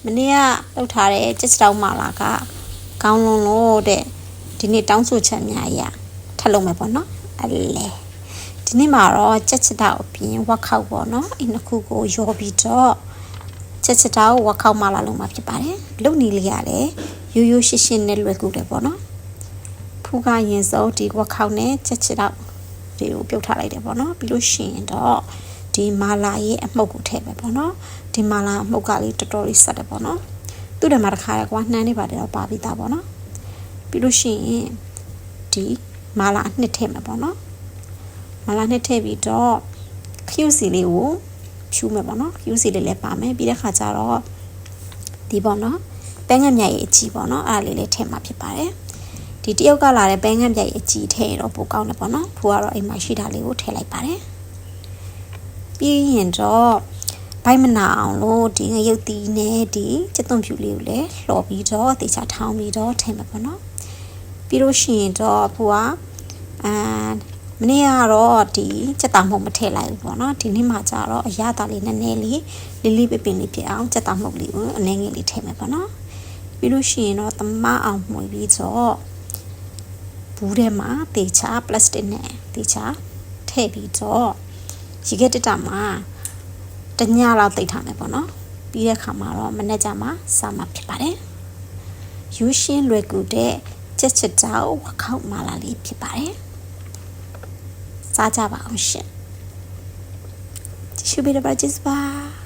မနေ့ကလောက်ထားတဲ့ကြက်စတောင်းမာလာကကောင်းလုံးလို့တဲ့ဒီနေ့တောင်းဆိုချက်များရထပ်လုပ်မယ်ပေါ့နော်အဲ့လေဒီနေ့မှာတော့ကြက်စတောင်းအပြင်ဝက်ခောက်ပေါ့နော်အဲ့နှစ်ခုကိုရောပြီးတော့ကြက်စတောင်းဝက်ခောက်မာလာလုံးမှာဖြစ်ပါတယ်လုံနေလေးရတယ်ရိုးရိုးရှင်းရှင်းနဲ့လွယ်ကူတယ်ပေါ့နော်ဖူးကရင်စုံဒီဝက်ခောက်နဲ့ကြက်စတောင်းဒီကိုပြုတ်ထားလိုက်တယ်ပေါ့နော်ပြီးလို့ရှိရင်တော့ဒီမာလာရဲ့အမှုတ်ကိုထည့်ပဲပေါ့နော်ဒီမာလာအမှုတ်ကလေးတော်တော်လေးဆက်တယ်ပေါ့နော်သူ့ထဲမှာတစ်ခါရကွာနှမ်းနေပါတယ်တော့ပါပြီးသားပေါ့နော်ပြီးလို့ရှိရင်ဒီမာလာနှစ်ထည့်မယ်ပေါ့နော်မာလာနှစ်ထည့်ပြီးတော့ခရုစီလေးကိုဖြူမယ်ပေါ့နော်ခရုစီလေးလည်းပါမယ်ပြီးတဲ့ခါကျတော့ဒီပေါ့နော်ပဲငတ်မြတ်ရဲ့အကြီးပေါ့နော်အဲ့ဒါလေးလည်းထည့်မှာဖြစ်ပါတယ်ဒီတရုတ်ကလာတဲ့ပဲငတ်မြတ်ရဲ့အကြီးထည့်တော့ပိုကောင်းတယ်ပေါ့နော်ဖူကတော့အိမ်မှာရှိတာလေးကိုထည့်လိုက်ပါတယ်ပြီးရင်တော့ဘိုက်မနာအောင်လို့ဒီငရုတ်တီးနဲ့ဒီစက်သွန်ဖြူလေးကိုလည်းလှော်ပြီးတော့တေချာထောင်းပြီးတော့ထည့်မှာပေါ့နော်ပြီးလို့ရှိရင်တော့ဖူကမနေ့ကတော့ဒီစက်တောင်မှုတ်မထည့်လိုက်ဘူးပေါ့နော်ဒီနေ့မှကျတော့အရသာလေးနည်းနည်းလေးလေးလေးပပင်လေးဖြစ်အောင်စက်တောင်မှုတ်လေးကိုအနည်းငယ်လေးထည့်မှာပေါ့နော်ပြီးလို့ရှိရင်တော့သမအောင်မှုတ်ပြီးတော့ဘူးထဲမှာတေချာပလတ်စတစ်နဲ့တေချာထည့်ပြီးတော့ရေခဲတက်တာမှာတညလောက်တိတ်ထားမယ်ပေါ့နော်ပြီးတဲ့ခါမှာတော့မနေ့ကမှစားမှာဖြစ်ပါတယ်ယူရှင်းလွယ်ကူတဲ့ချက်ချက်တောက်ဝခောက်မာလာလေးဖြစ်ပါတယ်စားကြပါအောင်ရှင်ကျေးဇူးပေးပါကျေးဇူးပါ